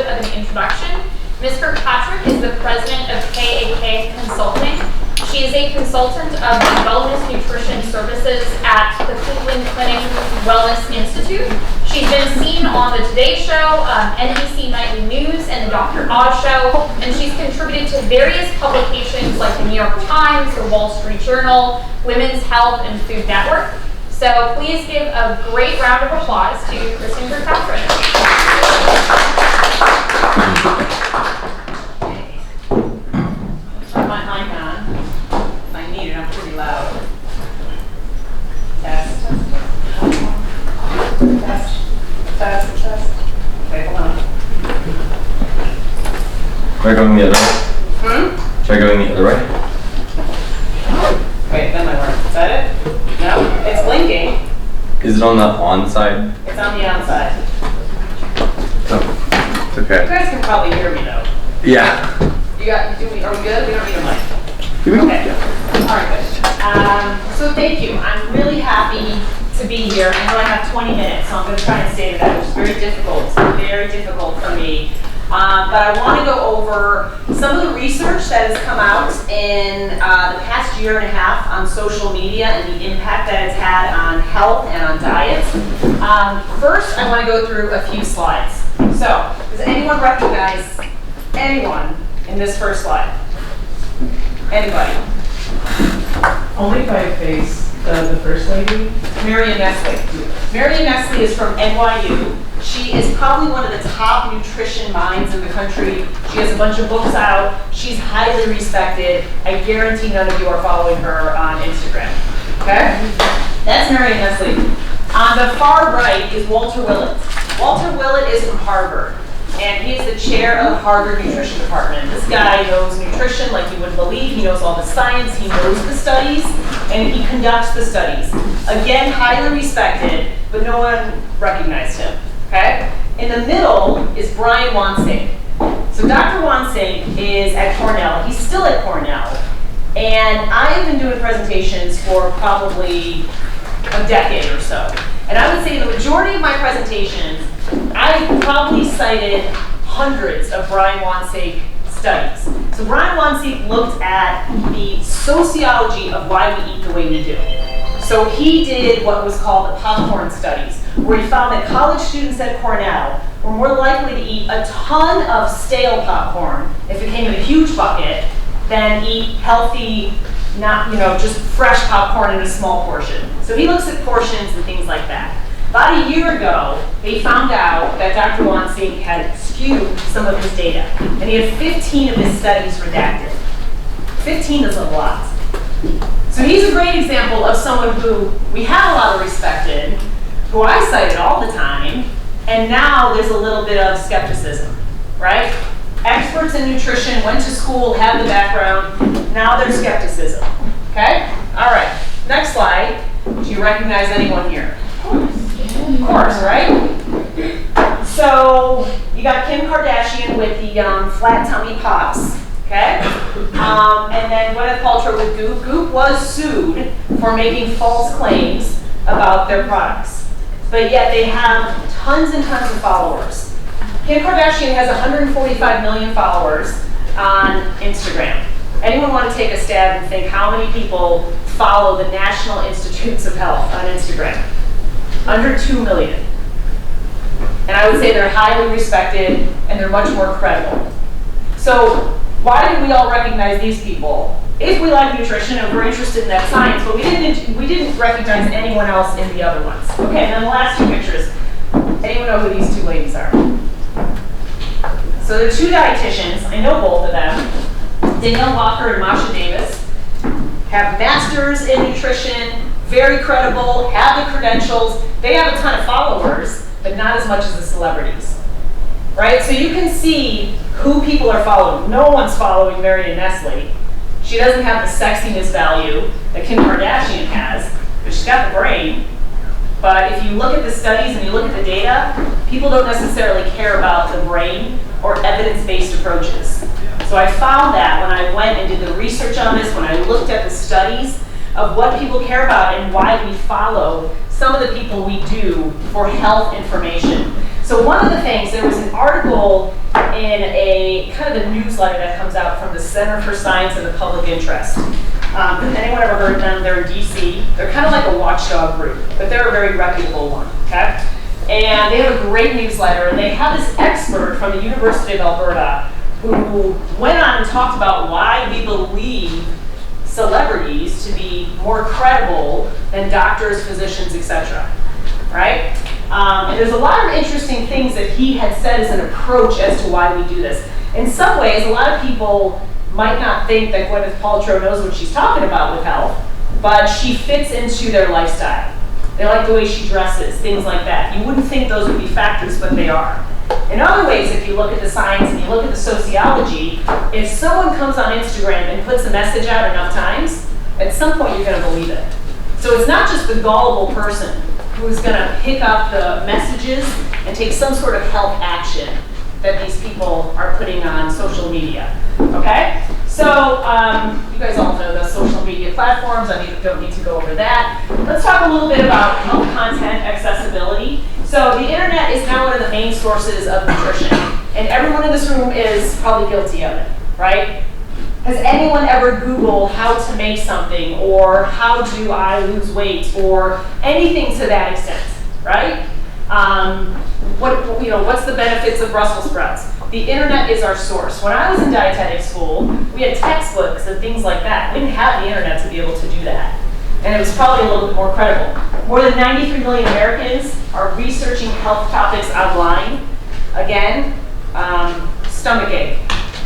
bit of an introduction. Ms. Kirkpatrick is the president of KAK Consulting. She is a consultant of the Wellness Nutrition Services at the Cleveland Clinic Wellness Institute. She's been seen on the Today Show, NBC Nightly News, and the Dr. Oz Show, and she's contributed to various publications like the New York Times, the Wall Street Journal, Women's Health, and Food Network. So please give a great round of applause to Kristin Kirkpatrick. Turn my mic on. If I need it, I'm pretty loud. Test. Test. Okay, hold on. Try going the other way. Try going the other way. Wait, that might work. Is that it? No? It's blinking. Is it on the on side? It's on the outside. Oh, it's You okay. guys can probably hear me though. Yeah. Are we good? We don't need a mic. Here we go. Okay. All right, good. So thank you. I'm really happy to be here. I know I have 20 minutes, so I'm going to try and stay to that, which is very difficult for me. But I want to go over some of the research that has come out in the past year and a half on social media and the impact that it's had on health and on diets. First, I want to go through a few slides. So, does anyone recognize anyone in this first slide? Anybody? Only by face, the first lady. Marion Nestle. Marion Nestle is from NYU. She is probably one of the top nutrition minds in the country. She has a bunch of books out. She's highly respected. I guarantee none of you are following her on Instagram. Okay? That's Marion Nestle. On the far right is Walter Willett. Walter Willett is from Harvard, and he is the chair of the Harvard Nutrition Department. This guy knows nutrition like you wouldn't believe. He knows all the science, he knows the studies, and he conducts the studies. Again, highly respected, but no one recognized him. Okay? In the middle is Brian Wansink. So Dr. Wansink is at Cornell. He's still at Cornell. And I have been doing presentations for probably a decade or so. And I would say the majority of my presentations, I probably cited hundreds of Brian Wansink studies. So Brian Wansink looked at the sociology of why we eat the way we do. So he did what was called the popcorn studies, where he found that college students at Cornell were more likely to eat a ton of stale popcorn if it came in a huge bucket than eat healthy, not just fresh popcorn in a small portion. So he looks at portions and things like that. About a year ago, they found out that Dr. Wansink had skewed some of his data, and he had 15 of his studies redacted. 15 is a lot. So he's a great example of someone who we have a lot of respect in, who I cited all the time, and now there's a little bit of skepticism, right? Experts in nutrition went to school, have the background, now there's skepticism, okay? All right, next slide. Do you recognize anyone here? Of course, right? So you got Kim Kardashian with the flat tummy pops, okay? And then Gwyneth Paltrow with Goop. Goop was sued for making false claims about their products, but yet they have tons and tons of followers. Kim Kardashian has 145 million followers on Instagram. Anyone want to take a stab and think how many people follow the National Institutes of Health on Instagram? Under 2 million. And I would say they're highly respected and they're much more credible. So why did we all recognize these people? If we like nutrition and we're interested in that science, but we didn't recognize anyone else in the other ones. Okay, and then the last two pictures. Anyone know who these two ladies are? So they're two dietitians. I know both of them. Danielle Walker and Masha Davis have masters in nutrition, very credible, have the credentials. They have a ton of followers, but not as much as the celebrities. Right? So you can see who people are following. No one's following Marion Nestle. She doesn't have the sexiness value that Kim Kardashian has, but she's got the brain. But if you look at the studies and you look at the data, people don't necessarily care about the brain or evidence-based approaches. So I found that when I went and did the research on this, when I looked at the studies of what people care about and why we follow some of the people we do for health information. So one of the things, there was an article kind of the newsletter that comes out from the Center for Science and the Public Interest. Has anyone ever heard of them? They're in DC. They're kind of like a watchdog group, but they're a very reputable one, okay? And they have a great newsletter, and they have this expert from the University of Alberta who went on and talked about why we believe celebrities to be more credible than doctors, physicians, etc. Right? And there's a lot of interesting things that he had said as an approach as to why we do this. In some ways, a lot of people might not think that Gwyneth Paltrow knows what she's talking about with health, but she fits into their lifestyle. They like the way she dresses, things like that. You wouldn't think those would be factors, but they are. In other ways, if you look at the science and you look at the sociology, if someone comes on Instagram and puts a message out enough times, at some point you're going to believe it. So it's not just the gullible person who's going to pick up the messages and take some sort of health action that these people are putting on social media. Okay? So you guys all know the social media platforms. I don't need to go over that. Let's talk a little bit about health content accessibility. So the internet is now one of the main sources of nutrition, and everyone in this room is probably guilty of it, right? Has anyone ever Googled how to make something, or how do I lose weight, or anything to that extent, right? What's the benefits of Brussels sprouts? The internet is our source. When I was in dietetic school, we had textbooks and things like that. We didn't have the internet to be able to do that. And it was probably a little bit more credible. More than 93 million Americans are researching health topics online. Again, stomach ache.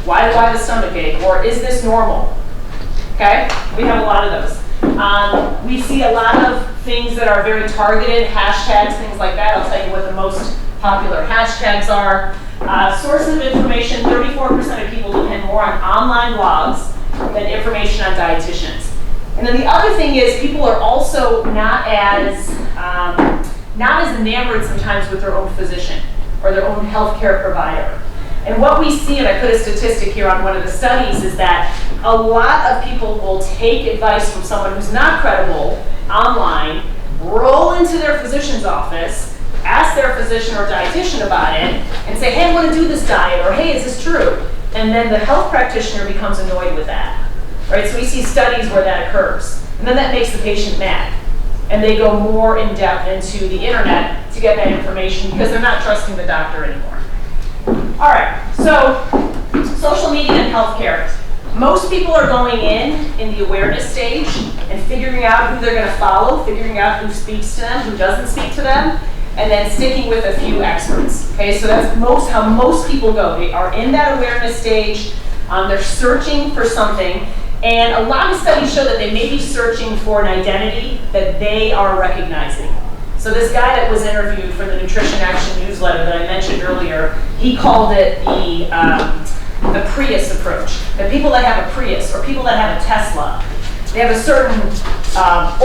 Why do I have a stomach ache? Or is this normal? Okay, we have a lot of those. We see a lot of things that are very targeted, hashtags, things like that. I'll tell you what the most popular hashtags are. Sources of information, 34% of people depend more on online blogs than information on dietitians. And then the other thing is people are also not as enamored sometimes with their own physician or their own healthcare provider. And what we see, and I put a statistic here on one of the studies, is that a lot of people will take advice from someone who's not credible online, roll into their physician's office, ask their physician or dietitian about it, and say, hey, I want to do this diet, or hey, is this true? And then the health practitioner becomes annoyed with that. Right? So we see studies where that occurs. And then that makes the patient mad. And they go more in depth into the internet to get that information because they're not trusting the doctor anymore. All right, so social media and healthcare. Most people are going in the awareness stage and figuring out who they're going to follow, figuring out who speaks to them, who doesn't speak to them, and then sticking with a few experts. Okay, so that's how most people go. They are in that awareness stage. They're searching for something. And a lot of studies show that they may be searching for an identity that they are recognizing. So this guy that was interviewed for the Nutrition Action newsletter that I mentioned earlier, he called it the Prius Approach. The people that have a Prius or people that have a Tesla, they have a certain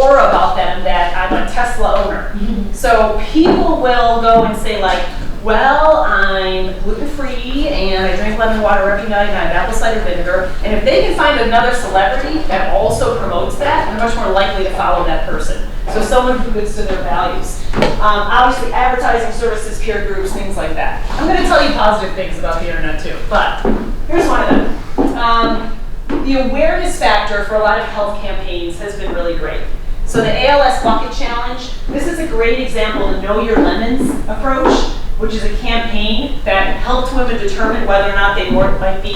aura about them that I'm a Tesla owner. Mm-hmm. So people will go and say like, well, I'm gluten-free and I drink lemon water every night and I have apple cider vinegar. And if they can find another celebrity that also promotes that, they're much more likely to follow that person. So someone who gets to their values. Obviously, advertising services, peer groups, things like that. I'm going to tell you positive things about the internet too, but here's one of them. The awareness factor for a lot of health campaigns has been really great. So the ALS Bucket Challenge, this is a great example of the Know Your Lemons approach, which is a campaign that helped women determine whether or not they might be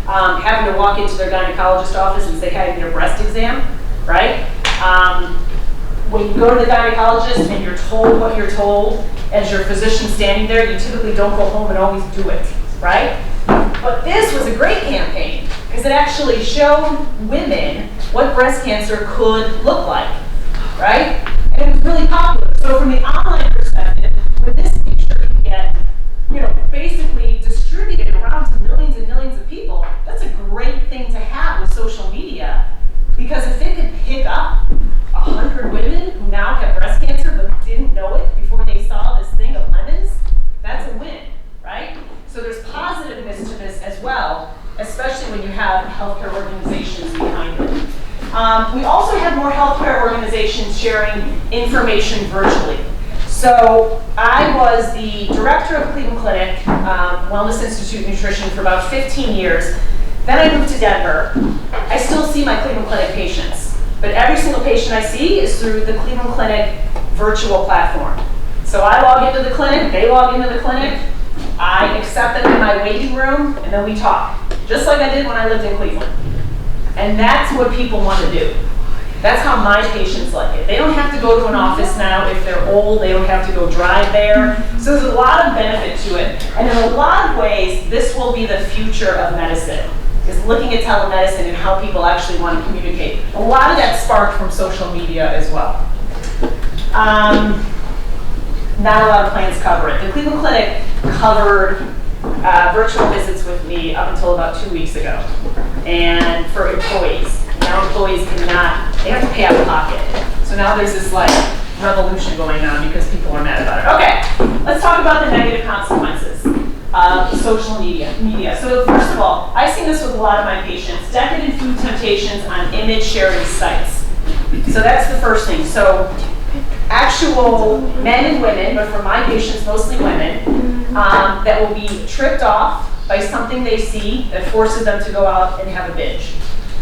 having to walk into their gynecologist office and say, hey, I need a breast exam, right? When you go to the gynecologist and you're told what you're told as your physician standing there, you typically don't go home and always do it, right? But this was a great campaign because it actually showed women what breast cancer could look like, right? And it was really popular. So from the online perspective, when this picture can get, basically distributed around to millions and millions of people, that's a great thing to have with social media. Because if it could pick up 100 women who now have breast cancer but didn't know it before they saw this thing of lemons, that's a win, right? So there's positiveness to this as well, especially when you have healthcare organizations behind it. We also have more healthcare organizations sharing information virtually. So I was the director of Cleveland Clinic, Wellness Institute Nutrition for about 15 years. Then I moved to Denver. I still see my Cleveland Clinic patients, but every single patient I see is through the Cleveland Clinic virtual platform. So I log into the clinic, they log into the clinic, I accept them in my waiting room, and then we talk, just like I did when I lived in Cleveland. And that's what people want to do. That's how my patients like it. They don't have to go to an office now if they're old. They don't have to go drive there. So there's a lot of benefit to it. And in a lot of ways, this will be the future of medicine, is looking at telemedicine and how people actually want to communicate. A lot of that sparked from social media as well. Not a lot of plans cover it. The Cleveland Clinic covered virtual visits with me up until about 2 weeks ago, and for employees. Now employees cannot, they have to pay out of pocket. So now there's this like revolution going on because people are mad about it. Okay, let's talk about the negative consequences of social media. So first of all, I've seen this with a lot of my patients, decadent food temptations on image sharing sites. So that's the first thing. So actual men and women, but for my patients, mostly women, that will be tripped off by something they see that forces them to go out and have a binge,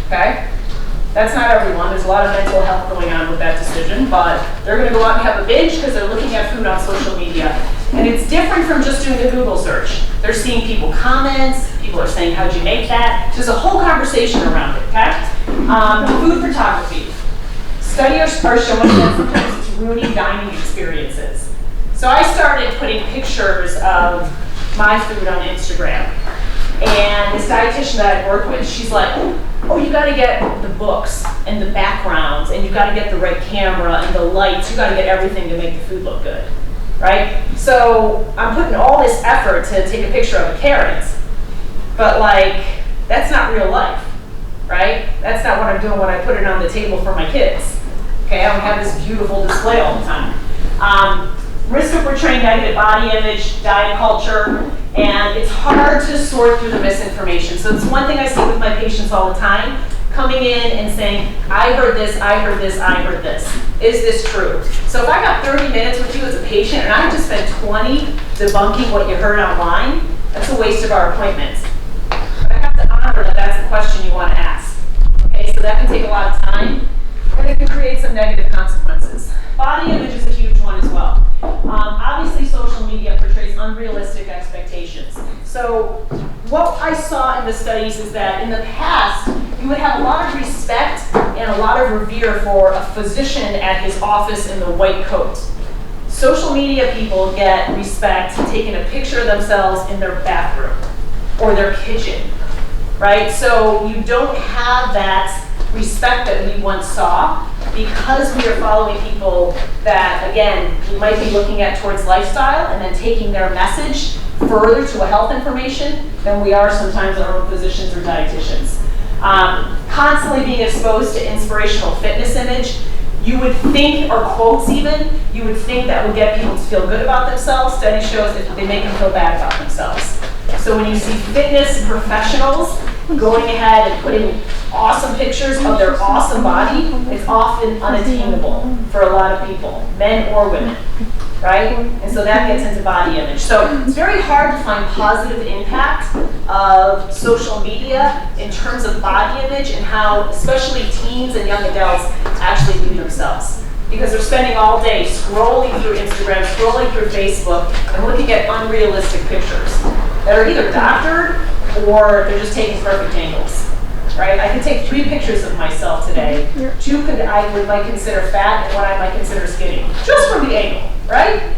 okay? That's not everyone. There's a lot of mental health going on with that decision, but they're gonna go out and have a binge because they're looking at food on social media. And it's different from just doing a Google search. They're seeing people comments, people are saying, how'd you make that? There's a whole conversation around it, okay? Food photography. Studies are showing that sometimes it's ruining dining experiences. So I started putting pictures of my food on Instagram. And this dietitian that I work with, she's like, oh, you gotta get the books and the backgrounds, and you gotta get the right camera and the lights, you gotta get everything to make the food look good, right? So I'm putting all this effort to take a picture of a carrot, but like, that's not real life, right? That's not what I'm doing when I put it on the table for my kids. Okay, I don't have this beautiful display all the time. Risk of portraying negative body image, diet culture, and it's hard to sort through the misinformation. So it's one thing I see with my patients all the time, coming in and saying, I heard this, I heard this, I heard this. Is this true? So if I got 30 minutes with you as a patient and I just spent 20 debunking what you heard online, that's a waste of our appointment. But I have to honor that that's the question you want to ask. Okay, so that can take a lot of time, and it can create some negative consequences. Body image is a huge one as well. Obviously, social media portrays unrealistic expectations. So what I saw in the studies is that in the past, you would have a lot of respect and a lot of revere for a physician at his office in the white coat. Social media people get respect taking a picture of themselves in their bathroom or their kitchen, right? So you don't have that respect that we once saw because we are following people that, again, we might be looking at towards lifestyle and then taking their message further to a health information than we are sometimes our own physicians or dietitians. Constantly being exposed to inspirational fitness image, you would think, or quotes even, you would think that would get people to feel good about themselves. Study shows that they make them feel bad about themselves. So when you see fitness professionals going ahead and putting awesome pictures of their awesome body, it's often unattainable for a lot of people, men or women, right? And so that gets into body image. So it's very hard to find positive impact of social media in terms of body image and how especially teens and young adults actually view themselves. Because they're spending all day scrolling through Instagram, scrolling through Facebook, and looking at unrealistic pictures that are either doctored or they're just taking perfect angles, right? I could take 3 pictures of myself today. 2 I might consider fat and 1 I might consider skinny, just from the angle, right?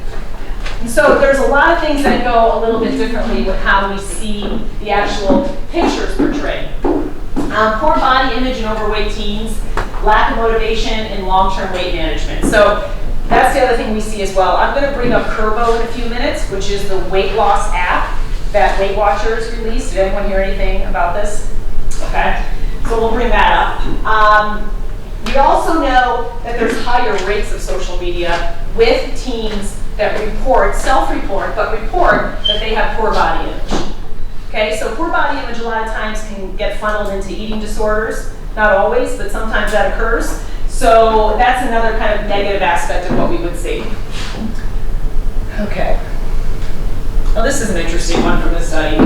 And so there's a lot of things that go a little bit differently with how we see the actual pictures portrayed. Poor body image in overweight teens, lack of motivation, and long-term weight management. So that's the other thing we see as well. I'm going to bring up Kurbo in a few minutes, which is the weight loss app that Weight Watchers released. Did anyone hear anything about this? Okay, so we'll bring that up. We also know that there's higher rates of social media with teens that report, self-report, but report that they have poor body image. Okay, so poor body image a lot of times can get funneled into eating disorders. Not always, but sometimes that occurs. So that's another kind of negative aspect of what we would see. Okay. Oh, this is an interesting one from this study. So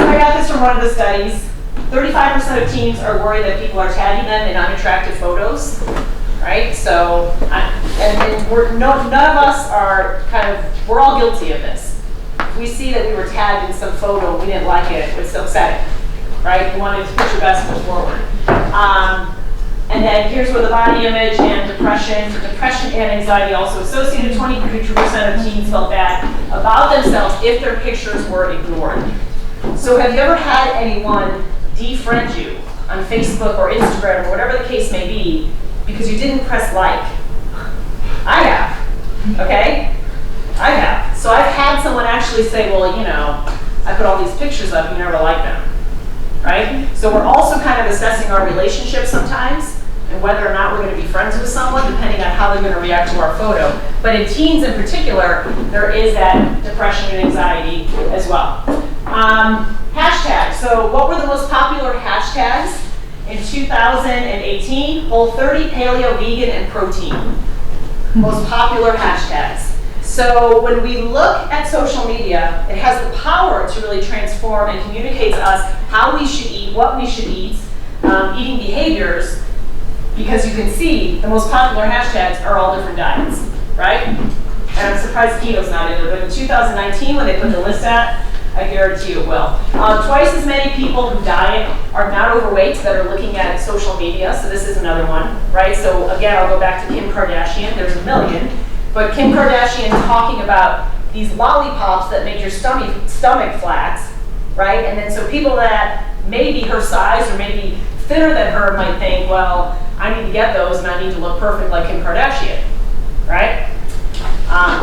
I got this from one of the studies. 35% of teens are worried that people are tagging them in unattractive photos, right? So, none of us are we're all guilty of this. If we see that we were tagged in some photo, we didn't like it, it's upsetting, right? You wanted to put your best foot forward. And then here's where the body image and depression, for depression and anxiety also associated, 22% of teens felt bad about themselves if their pictures were ignored. So have you ever had anyone defriend you on Facebook or Instagram or whatever the case may be because you didn't press like? I have, okay? I have. So I've had someone actually say, well, you know, I put all these pictures up, you never like them, right? So we're also kind of assessing our relationship sometimes and whether or not we're going to be friends with someone depending on how they're going to react to our photo. But in teens in particular, there is that depression and anxiety as well. Hashtags. So what were the most popular hashtags in 2018? Whole30, paleo, vegan, and protein. Most popular hashtags. So when we look at social media, it has the power to really transform and communicate to us how we should eat, what we should eat, eating behaviors, because you can see the most popular hashtags are all different diets, right? And I'm surprised keto's not in there, but in 2019 when they put the list out, I guarantee you it will. Twice as many people who diet are not overweight that are looking at social media, so this is another one, right? So again, I'll go back to Kim Kardashian, there's a million, but Kim Kardashian talking about these lollipops that make your stomach flat, right? And then so people that may be her size or maybe thinner than her might think, well, I need to get those and I need to look perfect like Kim Kardashian, right?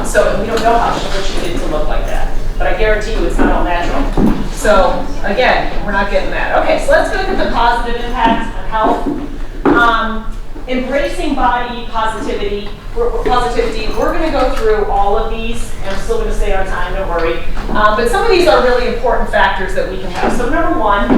So we don't know how she did to look like that, but I guarantee you it's not all natural. So again, we're not getting that. Okay, so let's look at the positive impact on health. Embracing body positivity. We're going to go through all of these, and I'm still going to stay on time, don't worry. But some of these are really important factors that we can have. So number one,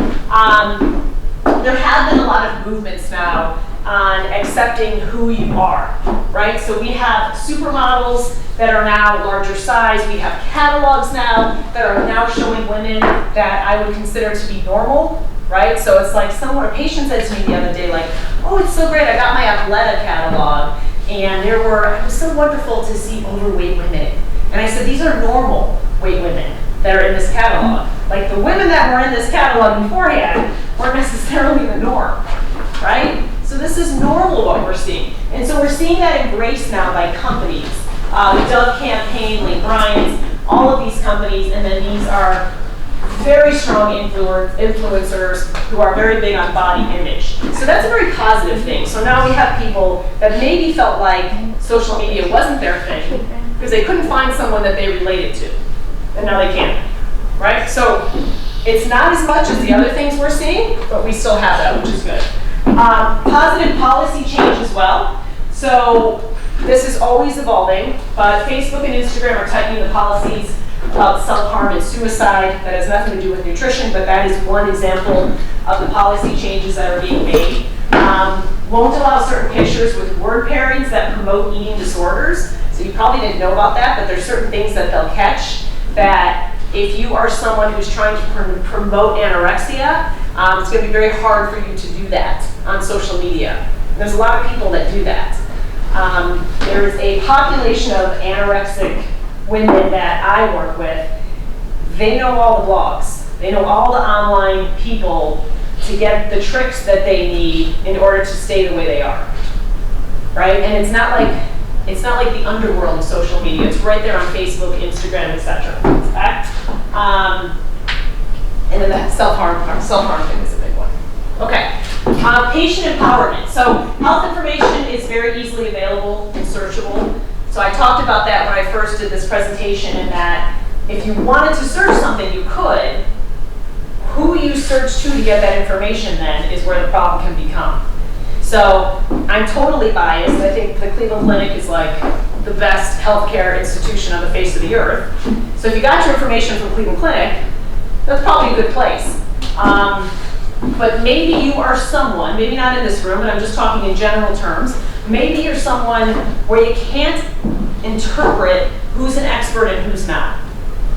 there have been a lot of movements now on accepting who you are, right? So we have supermodels that are now larger size. We have catalogs now that are now showing women that I would consider to be normal, right? So it's like a patient said to me the other day, like, oh, it's so great, I got my Athleta catalog, and it was so wonderful to see overweight women. And I said, these are normal weight women that are in this catalog. Like the women that were in this catalog beforehand weren't necessarily the norm, right? So this is normal what we're seeing. And so we're seeing that embraced now by companies. The Dove campaign, Lane Bryant's, all of these companies, and then these are very strong influencers who are very big on body image. So that's a very positive thing. So now we have people that maybe felt like social media wasn't their thing because they couldn't find someone that they related to. And now they can, right? So it's not as much as the other things we're seeing, but we still have that, which is good. Positive policy change as well. So this is always evolving, but Facebook and Instagram are tightening the policies about self-harm and suicide. That has nothing to do with nutrition, but that is one example of the policy changes that are being made. Won't allow certain pictures with word pairings that promote eating disorders. So you probably didn't know about that, but there's certain things that they'll catch that if you are someone who's trying to promote anorexia, it's going to be very hard for you to do that on social media. There's a lot of people that do that. There is a population of anorexic women that I work with. They know all the blogs. They know all the online people to get the tricks that they need in order to stay the way they are, right? And it's not like the underworld of social media. It's right there on Facebook, Instagram, etc. And then that self-harm thing is a big one. Okay. Patient empowerment. So health information is very easily available and searchable. So I talked about that when I first did this presentation, in that if you wanted to search something, you could. Who you search to get that information then is where the problem can become. So I'm totally biased. I think the Cleveland Clinic is like the best healthcare institution on the face of the earth. So if you got your information from Cleveland Clinic, that's probably a good place. But maybe you are someone, maybe not in this room, but I'm just talking in general terms, maybe you're someone where you can't interpret who's an expert and who's not.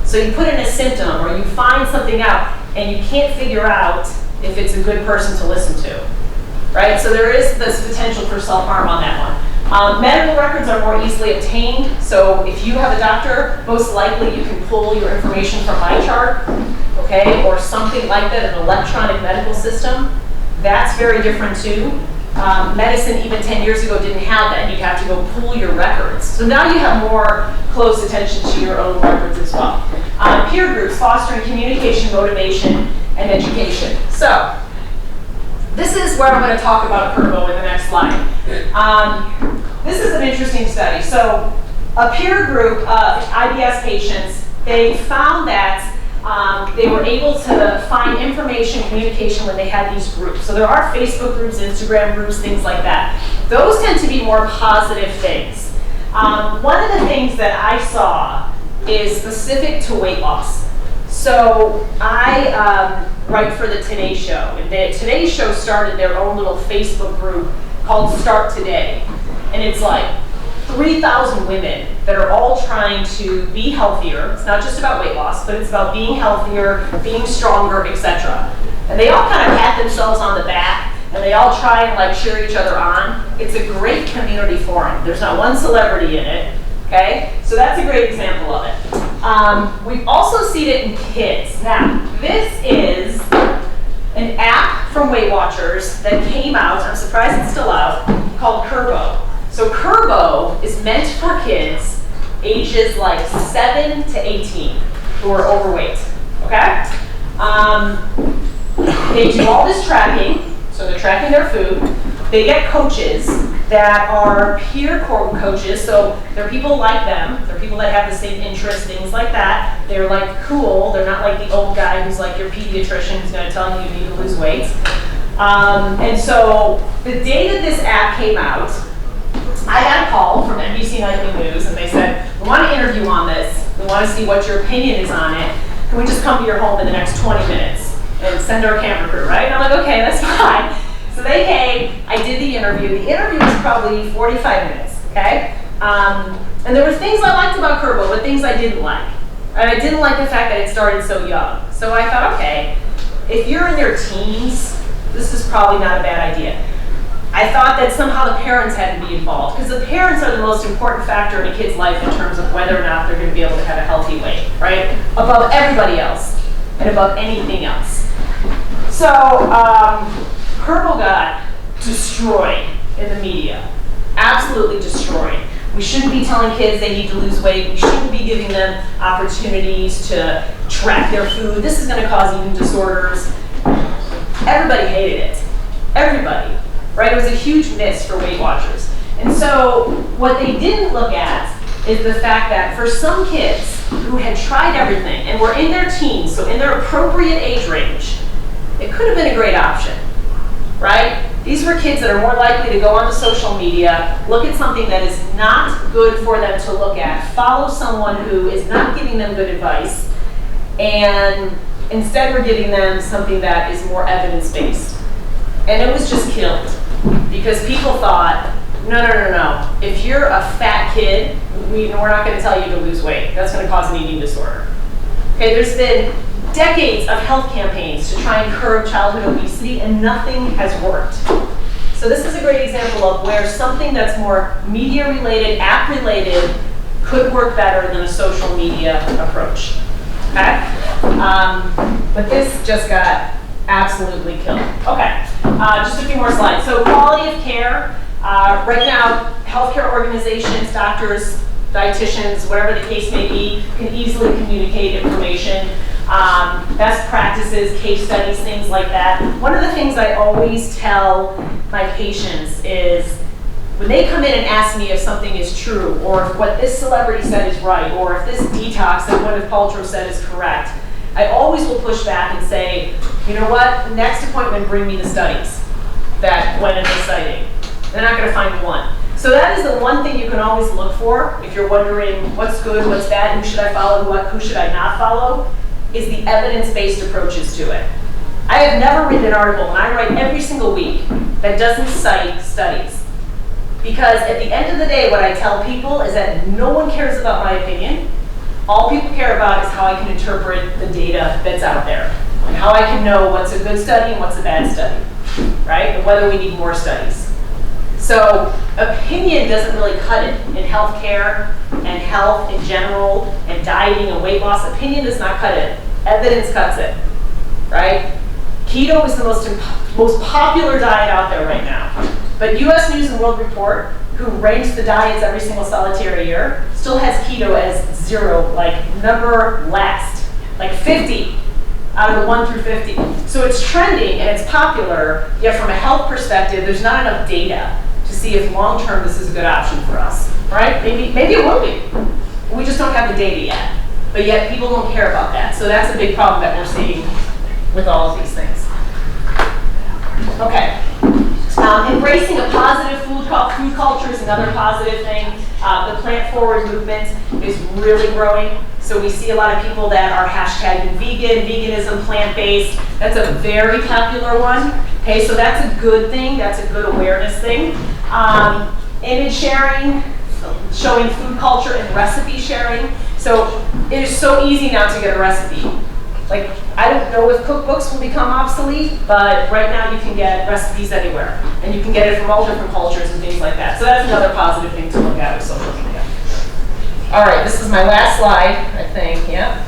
So you put in a symptom or you find something out and you can't figure out if it's a good person to listen to, right? So there is this potential for self-harm on that one. Medical records are more easily obtained. So if you have a doctor, most likely you can pull your information from MyChart, okay, or something like that, an electronic medical system. That's very different too. Medicine even 10 years ago didn't have that. You'd have to go pull your records. So now you have more close attention to your own records as well. Peer groups fostering communication, motivation, and education. So this is where I'm going to talk about Kerbo in the next slide. This is an interesting study. So a peer group of IBS patients, they found that they were able to find information, communication when they had these groups. So there are Facebook groups, Instagram groups, things like that. Those tend to be more positive things. One of the things that I saw is specific to weight loss. So I write for the Today Show. And the Today Show started their own little Facebook group called Start Today. And it's like 3,000 women that are all trying to be healthier. It's not just about weight loss, but it's about being healthier, being stronger, etc. And they all kind of pat themselves on the back, and they all try and like cheer each other on. It's a great community forum. There's not one celebrity in it, okay? So that's a great example of it. We've also seen it in kids. Now, this is an app from Weight Watchers that came out, I'm surprised it's still out, called Kerbo. So Kerbo is meant for kids ages like 7 to 18 who are overweight, okay? They do all this tracking, so they're tracking their food. They get coaches that are peer coaches, so they're people like them. They're people that have the same interests, things like that. They're like cool. They're not like the old guy who's like your pediatrician who's going to tell you you need to lose weight. And so the day that this app came out, I had a call from NBC Nightly News, and they said, we want to interview on this. We want to see what your opinion is on it. Can we just come to your home in the next 20 minutes and send our camera crew, right? And I'm like, okay, that's fine. So they came, I did the interview. The interview was probably 45 minutes, okay? And there were things I liked about Kerbo, but things I didn't like. And I didn't like the fact that it started so young. So I thought, okay, if you're in your teens, this is probably not a bad idea. I thought that somehow the parents had to be involved, because the parents are the most important factor in a kid's life in terms of whether or not they're going to be able to have a healthy weight, right? Above everybody else and above anything else. So Kerbo got destroyed in the media, absolutely destroyed. We shouldn't be telling kids they need to lose weight. We shouldn't be giving them opportunities to track their food. This is going to cause eating disorders. Everybody hated it. Everybody. Right? It was a huge miss for Weight Watchers. And so what they didn't look at is the fact that for some kids who had tried everything and were in their teens, so in their appropriate age range, it could have been a great option, right? These were kids that are more likely to go onto social media, look at something that is not good for them to look at, follow someone who is not giving them good advice, and instead we're giving them something that is more evidence-based. And it was just killed because people thought, no. If you're a fat kid, we're not going to tell you to lose weight. That's going to cause an eating disorder. Okay, there's been decades of health campaigns to try and curb childhood obesity, and nothing has worked. So this is a great example of where something that's more media-related, app-related, could work better than a social media approach. Okay? But this just got absolutely killed. Okay, just a few more slides. So quality of care. Right now, healthcare organizations, doctors, dietitians, whatever the case may be, can easily communicate information. Best practices, case studies, things like that. One of the things I always tell my patients is when they come in and ask me if something is true, or if what this celebrity said is right, or if this detox that Gwyneth Paltrow said is correct, I always will push back and say, you know what, next appointment, bring me the studies that Gwyneth is citing. They're not going to find one. So that is the one thing you can always look for if you're wondering what's good, what's bad, who should I follow, who should I not follow, is the evidence-based approaches to it. I have never written an article, and I write every single week, that doesn't cite studies. Because at the end of the day, what I tell people is that no one cares about my opinion. All people care about is how I can interpret the data that's out there and how I can know what's a good study and what's a bad study, right? And whether we need more studies. So opinion doesn't really cut it in healthcare and health in general and dieting and weight loss. Opinion does not cut it. Evidence cuts it, right? Keto is the most popular diet out there right now. But US News and World Report, who ranks the diets every single solitary year, still has keto as 0, like number last, like 50 out of the 1 through 50. So it's trending and it's popular, yet from a health perspective, there's not enough data to see if long-term this is a good option for us, right? Maybe it will be. We just don't have the data yet. But yet people don't care about that. So that's a big problem that we're seeing with all of these things. Okay. Embracing a positive food culture is another positive thing. The plant-forward movement is really growing. So we see a lot of people that are hashtagging vegan, veganism, plant-based. That's a very popular one. Okay, so that's a good thing. That's a good awareness thing. Image sharing, showing food culture and recipe sharing. So it is so easy now to get a recipe. Like, I don't know if cookbooks will become obsolete, but right now you can get recipes anywhere. And you can get it from all different cultures and things like that. So that's another positive thing to look at with social media. All right, this is my last slide, I think, yeah.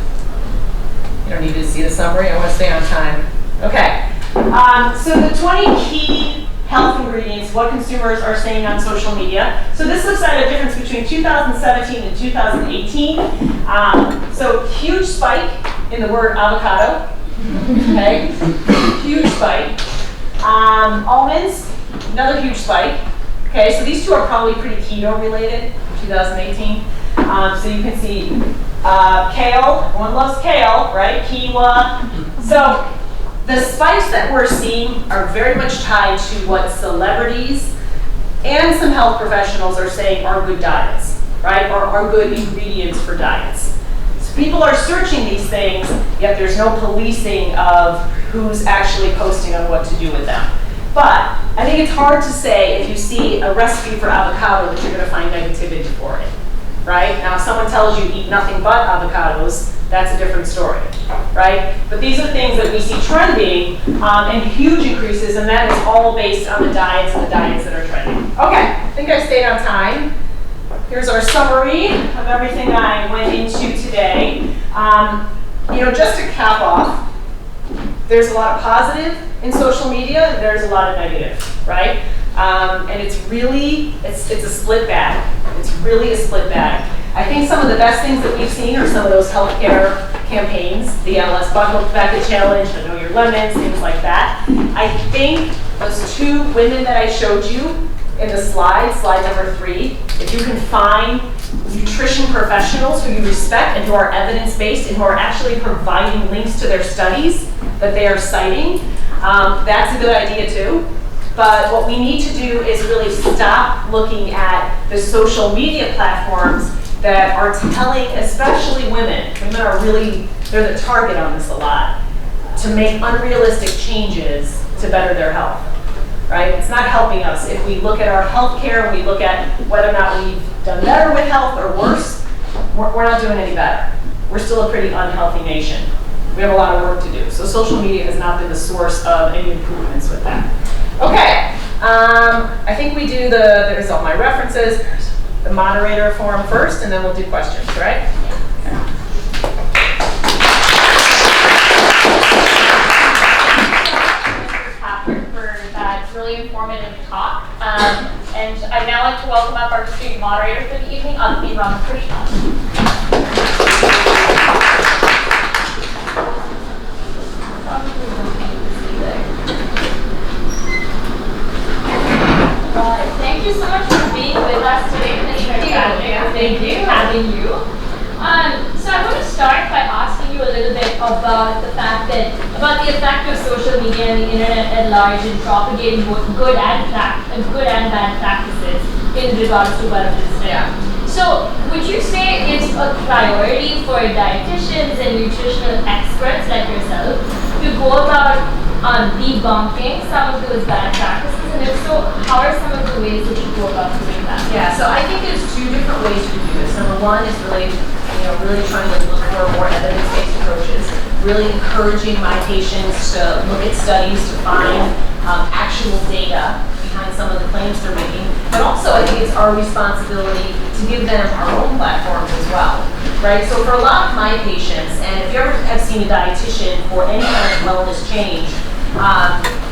You don't need to see the summary, I want to stay on time. Okay, so the 20 key health ingredients, what consumers are saying on social media. So this looks at a difference between 2017 and 2018. So huge spike in the word avocado, okay? Huge spike. Almonds, another huge spike. Okay, so these two are probably pretty keto related, 2018. So you can see kale, everyone loves kale, right? Quinoa. So the spikes that we're seeing are very much tied to what celebrities and some health professionals are saying are good diets, right? Or are good ingredients for diets. So people are searching these things, yet there's no policing of who's actually posting on what to do with them. But I think it's hard to say if you see a recipe for avocado that you're going to find negativity for it, right? Now, if someone tells you eat nothing but avocados, that's a different story, right? But these are things that we see trending and huge increases, and that is all based on the diets and the diets that are trending. Okay, I think I stayed on time. Here's our summary of everything I went into today. Just to cap off, there's a lot of positive in social media, and there's a lot of negative, right? And it's a split bag. It's really a split bag. I think some of the best things that we've seen are some of those healthcare campaigns, the Let's Back It Challenge, the Know Your Lemons, things like that. I think those 2 women that I showed you in the slide number 3, if you can find nutrition professionals who you respect and who are evidence-based and who are actually providing links to their studies that they are citing, that's a good idea too. But what we need to do is really stop looking at the social media platforms that are telling, especially women are really, they're the target on this a lot, to make unrealistic changes to better their health, right? It's not helping us. If we look at our health care and we look at whether or not we've done better with health or worse, we're not doing any better. We're still a pretty unhealthy nation. We have a lot of work to do. So social media has not been the source of any improvements with that. Okay, I think we do there's all my references, the moderator forum first, and then we'll do questions, right? Kirkpatrick for that really informative talk. And I'd now like to welcome up our student moderator for the evening, Kristin. Thank you so much for being with us today. Thank you for having you. So I'm going to start by asking you a little bit about the effect of social media and the internet at large in propagating both good and bad practices in regards to wellness. Yeah. So would you say it's a priority for dietitians and nutritional experts like yourself to go about debunking some of those bad practices? And if so, how are some of the ways that you go about doing that? Yeah, so I think there's two different ways to do this. Number one is really trying to look for more evidence-based approaches, really encouraging my patients to look at studies to find actual data behind some of the claims they're making. But also, I think it's our responsibility to give them our own platforms as well, right? So for a lot of my patients, and if you ever have seen a dietitian for any kind of wellness change,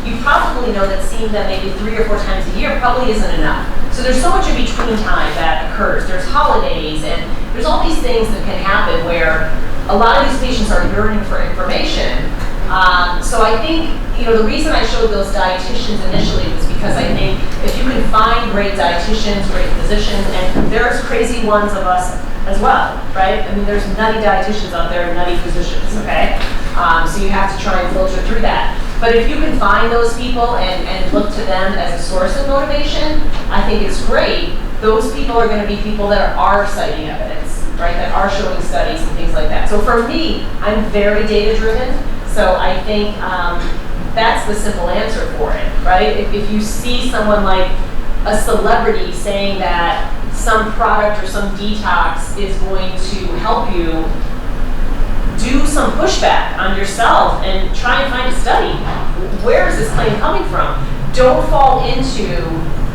you probably know that seeing them maybe 3 or 4 times a year probably isn't enough. So there's so much in between time that occurs. There's holidays, and there's all these things that can happen where a lot of these patients are yearning for information. So I think, the reason I showed those dietitians initially was because I think if you can find great dietitians, great physicians, and there's crazy ones of us as well, right? I mean, there's nutty dietitians out there, nutty physicians, okay? So you have to try and filter through that. But if you can find those people and look to them as a source of motivation, I think it's great. Those people are going to be people that are citing evidence, right? That are showing studies and things like that. So for me, I'm very data-driven. So I think that's the simple answer for it, right? If you see someone like a celebrity saying that some product or some detox is going to help you, do some pushback on yourself and try and find a study. Where is this claim coming from? Don't fall into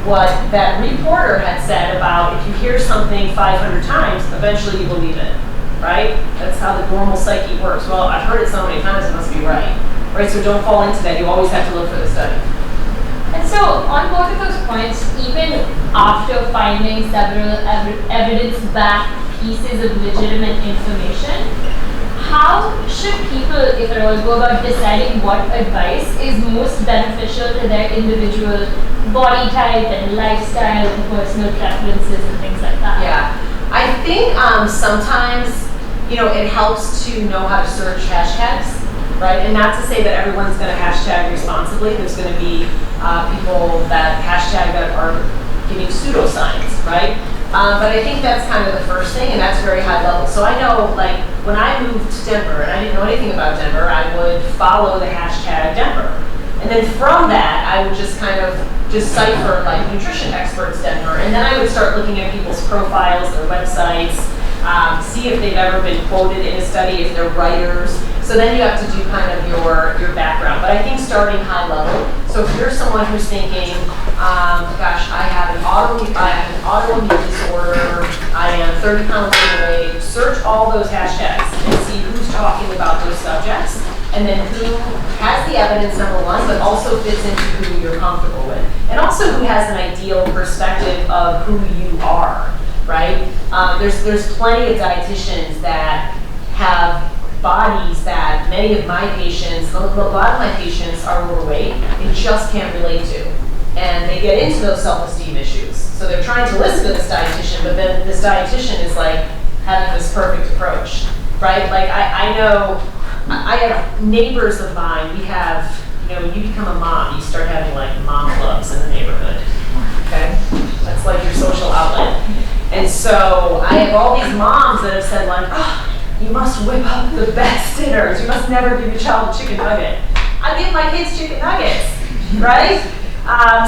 what that reporter had said about if you hear something 500 times, eventually you believe it, right? That's how the normal psyche works. Well, I've heard it so many times, it must be right. Right, so don't fall into that. You always have to look for the study. And so, on both of those points, even after finding several evidence-backed pieces of legitimate information, how should people, if at all, go about deciding what advice is most beneficial to their individual body type and lifestyle and personal preferences and things like that? Yeah, I think sometimes, it helps to know how to search hashtags, right? And not to say that everyone's going to hashtag responsibly. There's going to be people that hashtag that are giving pseudoscience, right? But I think that's kind of the first thing, and that's very high level. So I know, like, when I moved to Denver, and I didn't know anything about Denver, I would follow the hashtag Denver. And then from that, I would just kind of decipher, like, nutrition experts Denver. And then I would start looking at people's profiles, their websites, see if they've ever been quoted in a study, if they're writers. So then you have to do kind of your background. But I think starting high level. So if you're someone who's thinking, gosh, I have an autoimmune disorder, I am 30 pounds overweight, search all those hashtags and see who's talking about those subjects, and then who has the evidence, number one, but also fits into who you're comfortable with. And also who has an ideal perspective of who you are, right? There's plenty of dietitians that have bodies that many of my patients, a lot of my patients are overweight, they just can't relate to. And they get into those self-esteem issues. So they're trying to listen to this dietitian, but then this dietitian is like having this perfect approach, right? Like I know, I have neighbors of mine, we have, when you become a mom, you start having like mom clubs in the neighborhood, okay? That's like your social outlet. And so I have all these moms that have said like, you must whip up the best dinners. You must never give your child a chicken nugget. I give my kids chicken nuggets, right?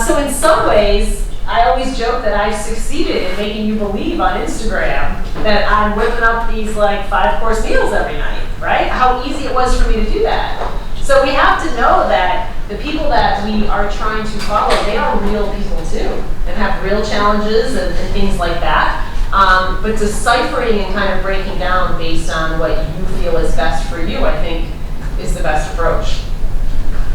So in some ways, I always joke that I've succeeded in making you believe on Instagram that I'm whipping up these like 5-course meals every night, right? How easy it was for me to do that. So we have to know that the people that we are trying to follow, they are real people too, and have real challenges and things like that. But deciphering and kind of breaking down based on what you feel is best for you, I think, is the best approach.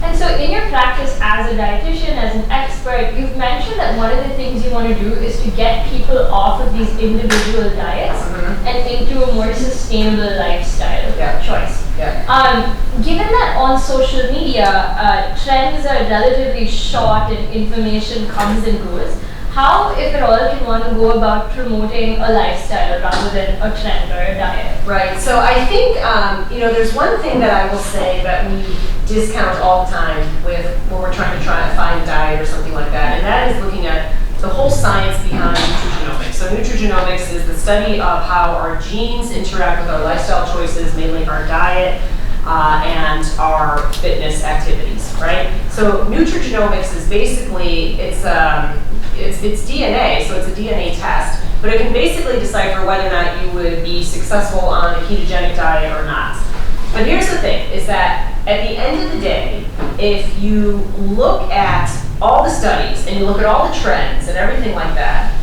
And so in your practice as a dietitian, as an expert, you've mentioned that one of the things you want to do is to get people off of these individual diets and into a more sustainable lifestyle choice. Yeah. Given that on social media, trends are relatively short and information comes and goes, how, if at all, can one go about promoting a lifestyle rather than a trend or a diet? Right, so I think, there's one thing that I will say that we discount all the time when we're trying to find a diet or something like that, and that is looking at the whole science behind nutrigenomics. So nutrigenomics is the study of how our genes interact with our lifestyle choices, mainly our diet and our fitness activities, right? So Nutrigenomics is basically, it's DNA, so it's a DNA test, but it can basically decipher whether or not you would be successful on a ketogenic diet or not. But here's the thing, is that at the end of the day, if you look at all the studies and you look at all the trends and everything like that,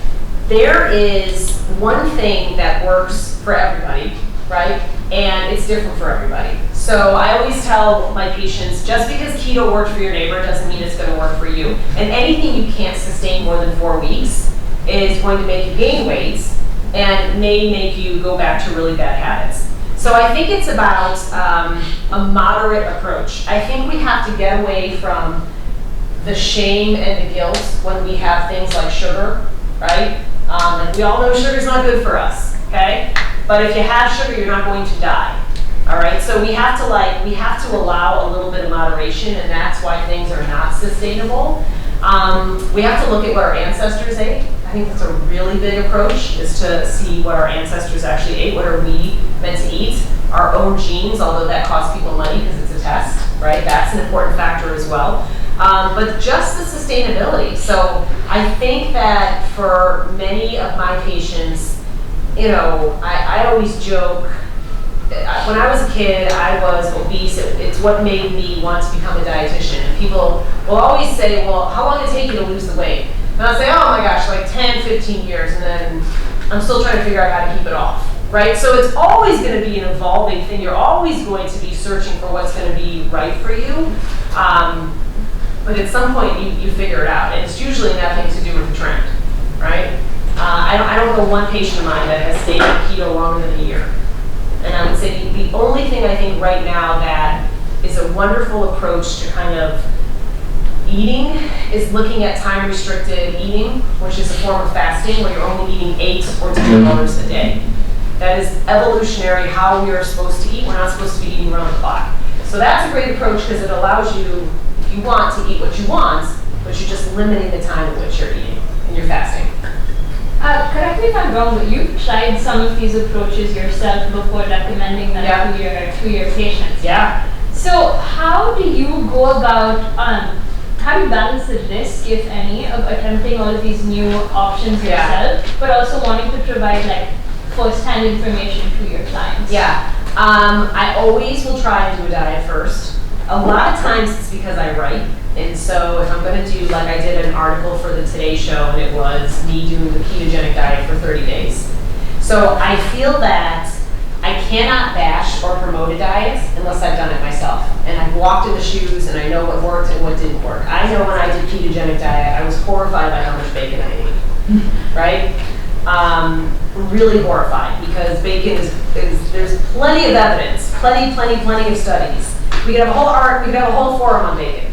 there is one thing that works for everybody, right? And it's different for everybody. So I always tell my patients, just because keto worked for your neighbor doesn't mean it's going to work for you. And anything you can't sustain more than 4 weeks is going to make you gain weight and may make you go back to really bad habits. So I think it's about a moderate approach. I think we have to get away from the shame and the guilt when we have things like sugar, right? And we all know sugar's not good for us, okay? But if you have sugar, you're not going to die. All right, so we have to allow a little bit of moderation, and that's why things are not sustainable. We have to look at what our ancestors ate. I think that's a really big approach, is to see what our ancestors actually ate. What are we meant to eat? Our own genes, although that costs people money because it's a test, right? That's an important factor as well. But just the sustainability. So I think that for many of my patients, you know, I always joke, when I was a kid, I was obese. It's what made me want to become a dietitian. And people will always say, well, how long did it take you to lose the weight? And I'll say, oh my gosh, like 10, 15 years, and then I'm still trying to figure out how to keep it off, right? So it's always going to be an evolving thing. You're always going to be searching for what's going to be right for you. But at some point, you figure it out. And it's usually nothing to do with the trend, right? I don't know one patient of mine that has stayed on keto longer than a year. And I would say the only thing I think right now that is a wonderful approach to kind of eating is looking at time-restricted eating, which is a form of fasting where you're only eating 8 or 10 hours a day. That is evolutionary how we are supposed to eat. We're not supposed to be eating around the clock. So that's a great approach because it allows you, if you want, to eat what you want, but you're just limiting the time at which you're eating and you're fasting. Correct me if I'm wrong, but you've tried some of these approaches yourself before recommending them to your patients. Yeah. So how do you go about, how do you balance the risk, if any, of attempting all of these new options yourself, but also wanting to provide like first-hand information to your clients? Yeah. I always will try and do a diet first. A lot of times it's because I write. And so if I'm going to do, like I did an article for the Today Show, and it was me doing the ketogenic diet for 30 days. So I feel that I cannot bash or promote a diet unless I've done it myself. And I've walked in the shoes and I know what worked and what didn't work. I know when I did ketogenic diet, I was horrified by how much bacon I ate, right? Really horrified, because bacon is there's plenty of evidence, plenty of studies. We could have a whole forum on bacon.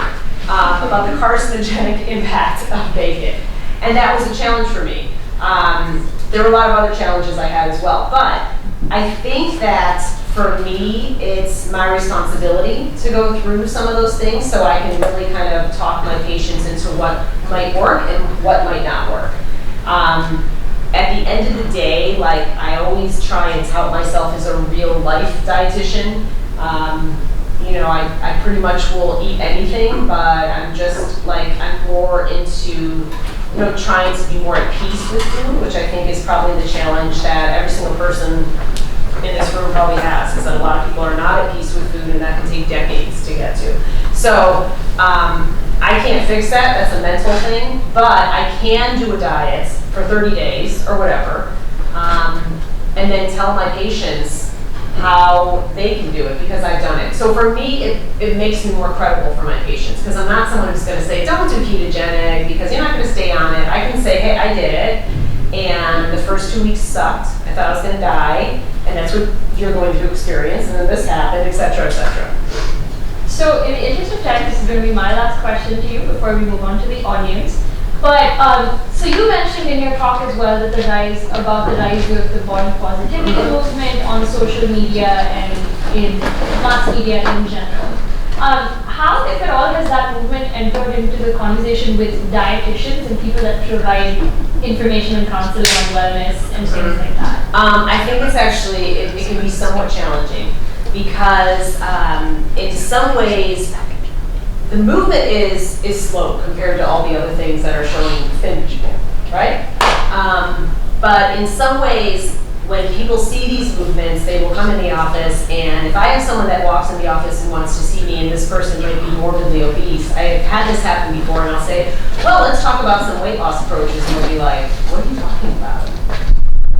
About the carcinogenic impact of bacon. And that was a challenge for me. There were a lot of other challenges I had as well. But I think that for me, it's my responsibility to go through some of those things so I can really kind of talk my patients into what might work and what might not work. At the end of the day, like I always try and tout myself as a real life dietitian. You know, I pretty much will eat anything, but I'm just like, I'm more into, you know, trying to be more at peace with food, which I think is probably the challenge that every single person in this room probably has, is that a lot of people are not at peace with food, and that can take decades to get to. So I can't fix that, that's a mental thing, but I can do a diet for 30 days or whatever, and then tell my patients how they can do it because I've done it. So for me, it makes me more credible for my patients, because I'm not someone who's going to say, don't do ketogenic because you're not going to stay on it. I can say, hey, I did it, and the first 2 weeks sucked. I thought I was going to die, and that's what you're going to experience, and then this happened, etc., etc. So in the interest of time, this is going to be my last question to you before we move on to the audience. But, so you mentioned in your talk as well that the rise of the body positivity movement on social media and in mass media in general. How, if at all, has that movement entered into the conversation with dietitians and people that provide information and counsel on wellness and things like that? I think it's actually, it can be somewhat challenging because in some ways, the movement is slow compared to all the other things that are showing thin people, right? But in some ways, when people see these movements, they will come in the office, and if I have someone that walks in the office and wants to see me, and this person might be morbidly obese, I have had this happen before, and I'll say, well, let's talk about some weight loss approaches, and they'll be like, what are you talking about?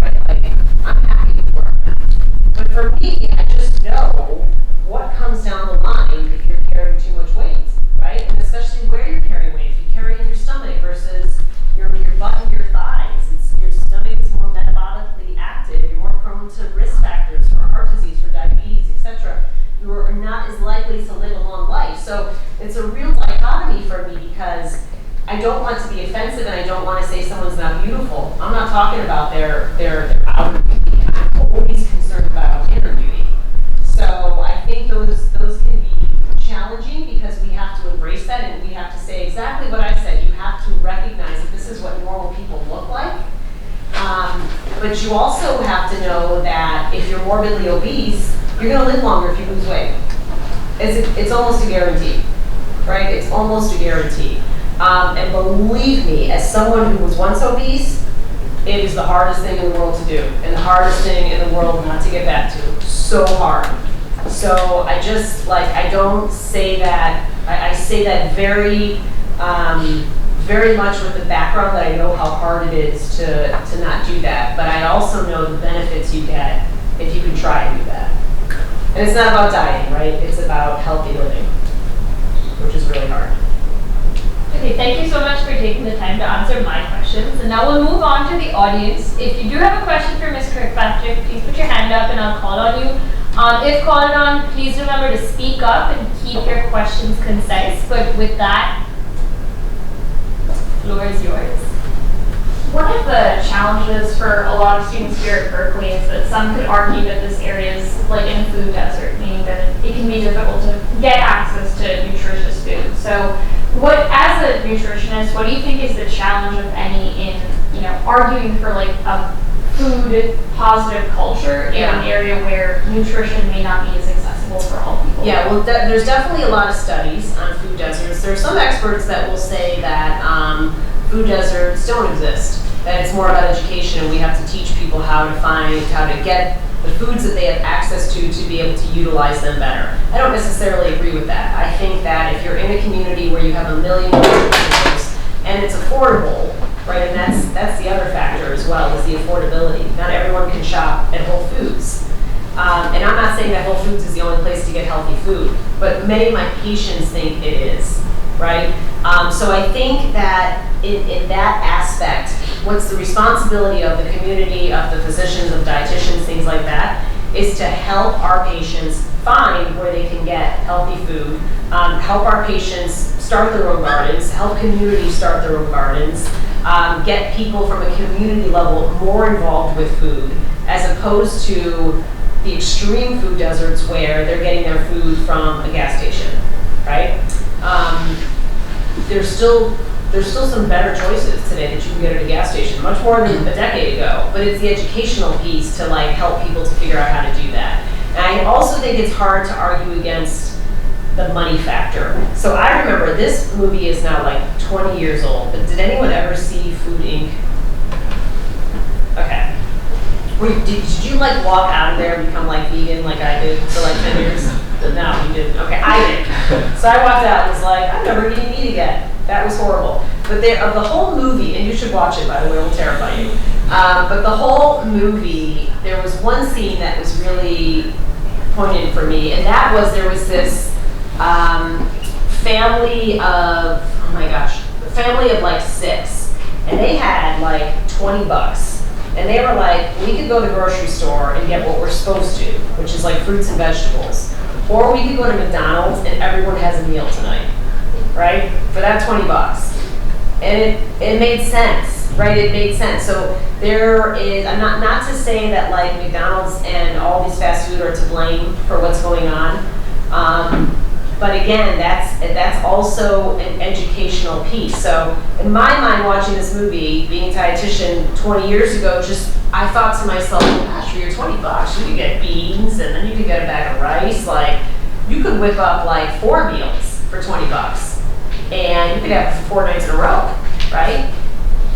Right? Like, I'm happy for it. But for me, I just know what comes down the line if you're carrying too much weight, right? And especially where you're carrying weight. If you carry it in your stomach versus your butt and your thighs, your stomach is more metabolically active, you're more prone to risk factors for heart disease, for diabetes, etc. You are not as likely to live a long life. So it's a real dichotomy for me because I don't want to be offensive and I don't want to say someone's not beautiful. I'm not talking about their outer beauty. I'm always concerned about inner beauty. So I think those can be challenging because we have to embrace that and we have to say exactly what I said. You have to recognize that this is what normal people look like. But you also have to know that if you're morbidly obese, you're going to live longer if you lose weight. It's almost a guarantee, right? It's almost a guarantee. And believe me, as someone who was once obese, it is the hardest thing in the world to do, and the hardest thing in the world not to get back to. So hard. So I just, I don't say that, I say that very much with the background that I know how hard it is to not do that, but I also know the benefits you get if you can try and do that. And it's not about dieting, right? It's about healthy living, which is really hard. Okay, thank you so much for taking the time to answer my questions. And now we'll move on to the audience. If you do have a question for Ms. Kirkpatrick, please put your hand up and I'll call on you. If called on, please remember to speak up and keep your questions concise. But with that, floor is yours. One of the challenges for a lot of students here at Berkeley is that some could argue that this area is like in a food desert, meaning that it can be difficult to get access to nutritious food. So as a nutritionist, what do you think is the challenge, if any, in arguing for like a food positive culture in an area where nutrition may not be as accessible for all people? Yeah, well, there's definitely a lot of studies on food deserts. There are some experts that will say that food deserts don't exist, that it's more about education and we have to teach people how to get the foods that they have access to be able to utilize them better. I don't necessarily agree with that. I think that if you're in a community where you have 1 million foods and it's affordable, right, and that's the other factor as well, is the affordability. Not everyone can shop at Whole Foods. And I'm not saying that Whole Foods is the only place to get healthy food, but many of my patients think it is, right? So I think that in that aspect, what's the responsibility of the community, of the physicians, of dietitians, things like that, is to help our patients find where they can get healthy food, help our patients start their own gardens, help communities start their own gardens, get people from a community level more involved with food, as opposed to the extreme food deserts where they're getting their food from a gas station, right? There's still some better choices today that you can get at a gas station, much more than a decade ago, but it's the educational piece to help people to figure out how to do that. And I also think it's hard to argue against the money factor. So I remember this movie is now 20 years old, but did anyone ever see Food Inc? Okay. Did you walk out of there and become vegan like I did for 10 years? No, you didn't. Okay, I did. So I walked out and was I'm never eating meat again. That was horrible. But of the whole movie, and you should watch it, by the way, it will terrify you. But the whole movie, there was one scene that was really poignant for me, and that was there was this family of, oh my gosh, a family of 6, and they had $20. And they were we could go to the grocery store and get what we're supposed to, which is fruits and vegetables. Or we could go to McDonald's and everyone has a meal tonight, right? For that $20. And it made sense, right? It made sense. So there is, I'm not to say that McDonald's and all these fast food are to blame for what's going on. But again, that's also an educational piece. So in my mind, watching this movie, being a dietitian 20 years ago, I thought to myself, gosh, for your $20, you could get beans, and then you could get a bag of rice. You could whip up 4 meals for for 20 bucks. And you could have it for 4 nights in a row, right?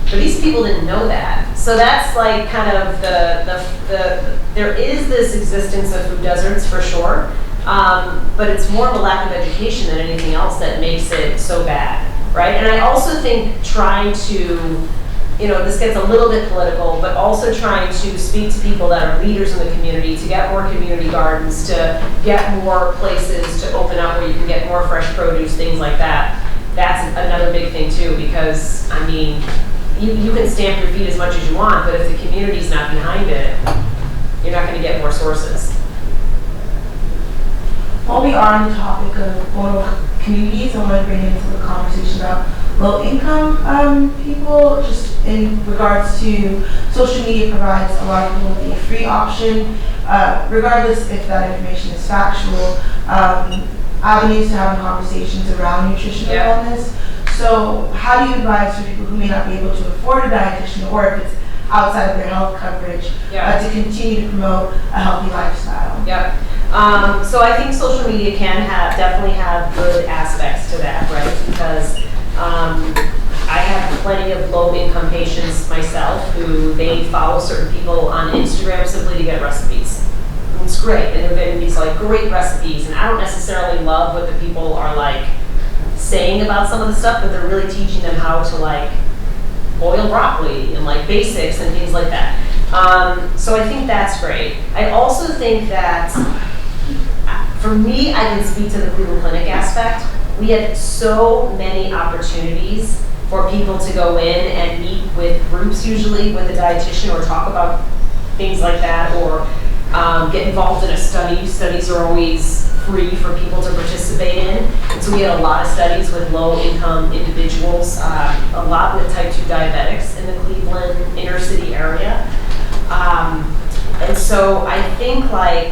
But these people didn't know that. So that's like kind of there is this existence of food deserts for sure, but it's more of a lack of education than anything else that makes it so bad, right? And I also think trying to, this gets a little bit political, but also trying to speak to people that are leaders in the community to get more community gardens, to get more places to open up where you can get more fresh produce, things like that. That's another big thing too, because I mean, you can stamp your feet as much as you want, but if the community's not behind it, you're not going to get more sources. While we are on the topic of vulnerable communities, I want to bring into the conversation about low-income people, just in regards to social media provides a lot of people with a free option, regardless if that information is factual, avenues to having conversations around nutrition and wellness. So how do you advise for people who may not be able to afford a dietitian, or if it's outside of their health coverage, to continue to promote a healthy lifestyle? Yep. So I think social media can definitely have good aspects to that, right? Because I have plenty of low-income patients myself who they follow certain people on Instagram simply to get recipes. It's great, and they're getting these like great recipes, and I don't necessarily love what the people are like saying about some of the stuff, but they're really teaching them how to like boil broccoli and like basics and things like that. So I think that's great. I also think that for me, I can speak to the Cleveland Clinic aspect. We had so many opportunities for people to go in and meet with groups, usually with a dietitian, or talk about things like that, or get involved in a study. Studies are always free for people to participate in. And so we had a lot of studies with low-income individuals, a lot with type 2 diabetics in the Cleveland inner city area. And so I think like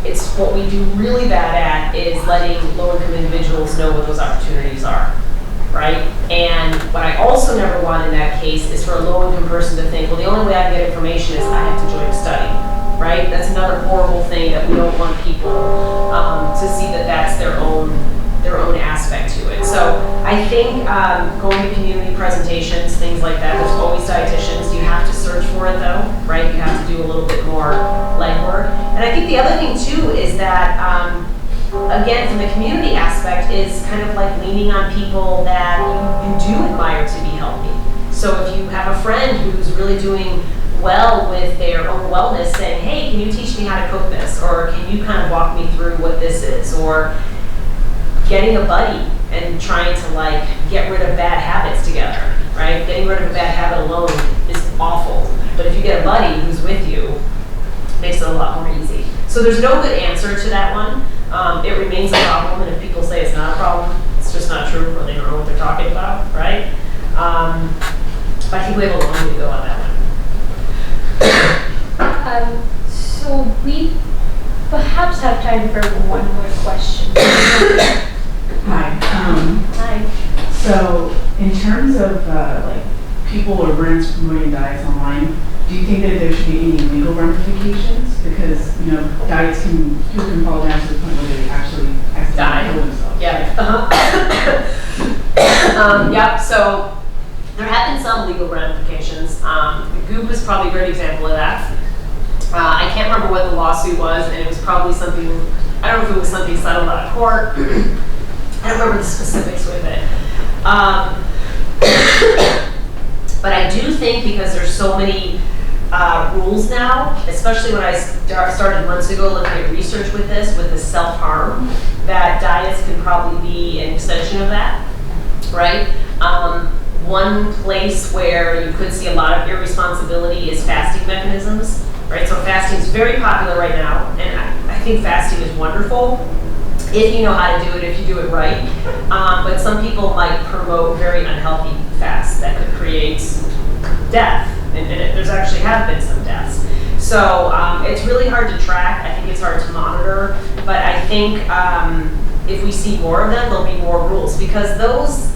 it's what we do really bad at is letting low-income individuals know what those opportunities are, right? And what I also never want in that case is for a low-income person to think, well, the only way I can get information is I have to join a study, right? That's another horrible thing that we don't want people to see that that's their own aspect to it. So I think going to community presentations, things like that, there's always dietitians. You have to search for it though, right? You have to do a little bit more legwork. And I think the other thing too is that, again, from the community aspect, is kind of like leaning on people that you do admire to be healthy. So if you have a friend who's really doing well with their own wellness, saying, hey, can you teach me how to cook this? Or can you kind of walk me through what this is? Or getting a buddy and trying to like get rid of bad habits together, right? Getting rid of a bad habit alone is awful. But if you get a buddy who's with you, it makes it a lot more easy. So there's no good answer to that one. It remains a problem, and if people say it's not a problem, it's just not true, or they don't know what they're talking about, right? But I think we have a long way to go on that one. So we perhaps have time for one more question. Hi. Hi. So, in terms of like people or brands promoting diets online, do you think that there should be any legal ramifications? Because diets can fall down to the point where they actually accidentally kill themselves. Yep. So there have been some legal ramifications. Goop is probably a great example of that. I can't remember what the lawsuit was, and it was probably something. I don't know if it was something settled out of court. I don't remember the specifics with it. But I do think because there's so many rules now, especially when I started months ago looking at research with this, with the self-harm, that diets can probably be an extension of that, right? One place where you could see a lot of irresponsibility is fasting mechanisms, right? So fasting is very popular right now, and I think fasting is wonderful if you know how to do it, if you do it right. But some people might promote very unhealthy fasts that could create death, and there's actually have been some deaths. So it's really hard to track. I think it's hard to monitor, but I think if we see more of them, there'll be more rules, because those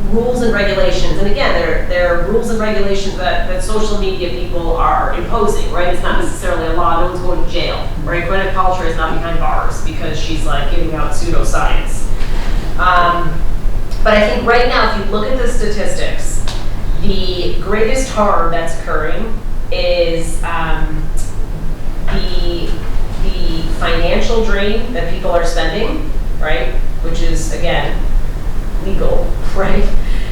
rules and regulations, and again, they're rules and regulations that social media people are imposing, right? It's not necessarily a law. No one's going to jail, right? Gwyneth Paltrow is not behind bars because she's like giving out pseudoscience. But I think right now, if you look at the statistics, the greatest harm that's occurring is the financial drain that people are spending, right? Which is, again, legal, right?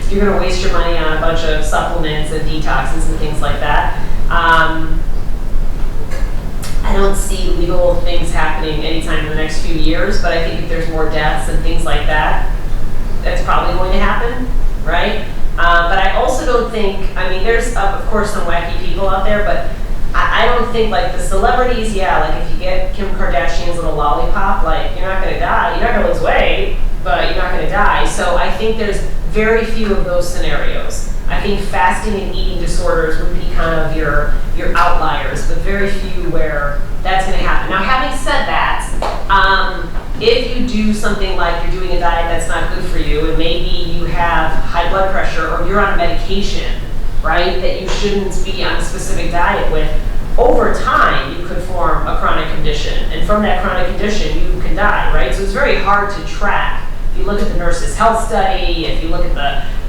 You're going to waste your money on a bunch of supplements and detoxes and things like that. I don't see legal things happening anytime in the next few years, but I think if there's more deaths and things like that, that's probably going to happen, right? But I also don't think, I mean, there's, of course, some wacky people out there, but I don't think, like, the celebrities, yeah, like, if you get Kim Kardashian's little lollipop, like, you're not going to die. You're not going to lose weight, but you're not going to die. So I think there's very few of those scenarios. I think fasting and eating disorders would be kind of your outliers, but very few where that's going to happen. Now, having said that, if you do something like you're doing a diet that's not good for you, and maybe you have high blood pressure or you're on a medication, right, that you shouldn't be on a specific diet with, over time you could form a chronic condition. And from that chronic condition, you can die, right? So it's very hard to track. If you look at the Nurses' Health Study, if you look at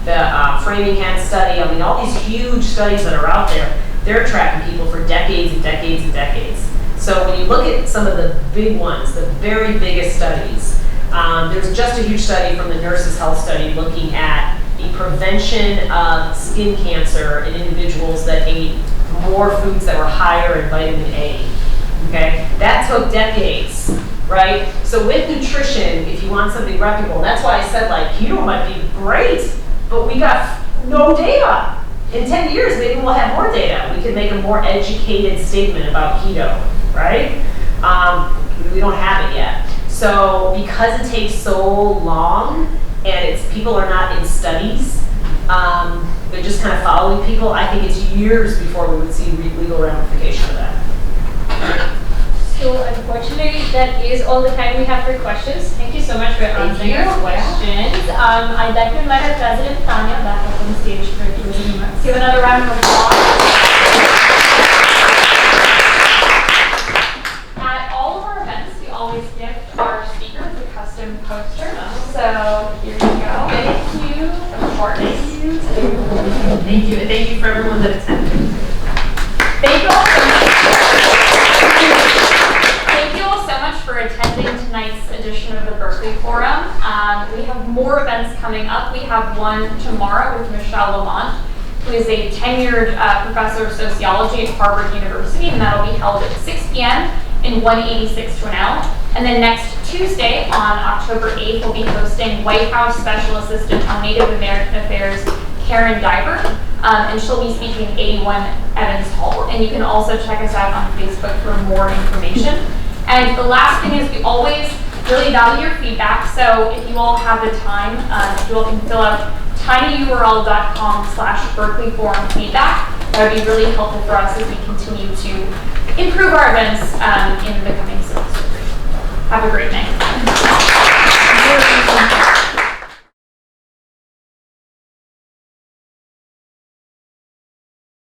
the Framingham study, I mean, all these huge studies that are out there, they're tracking people for decades and decades and decades. So when you look at some of the big ones, the very biggest studies, there's just a huge study from the Nurses' Health Study looking at the prevention of skin cancer in individuals that ate more foods that were higher in vitamin A. Okay, that took decades, right? So with nutrition, if you want something reputable, that's why I said, like, keto might be great, but we got no data. In 10 years, maybe we'll have more data. We can make a more educated statement about keto, right? We don't have it yet. So because it takes so long and people are not in studies, they're just kind of following people, I think it's years before we would see legal ramification of that. So unfortunately, that is all the time we have for questions. Thank you so much for answering our questions. I'd like to invite our president, Tanya, back up on the stage for closing remarks. Give another round of applause. At all of our events, we always gift our speakers a custom poster. So here you go. Thank you. Of course. Thank you. And thank you for everyone that attended. Thank you all so much. For attending tonight's edition of the Berkeley Forum. We have more events coming up. We have one tomorrow with Michelle Lamont, who is a tenured professor of sociology at Harvard University, and that'll be held at 6 p.m. in 186 Twinnell. And then next Tuesday, on October 8th, we'll be hosting White House Special Assistant on Native American Affairs, Karen Diver, and she'll be speaking at 81 Evans Hall. And you can also check us out on Facebook for more information. And the last thing is we always really value your feedback. So if you all have the time, you all can fill out tinyurl.com/Berkeley Forum feedback. That would be really helpful for us as we continue to improve our events in the coming semester. Have a great night.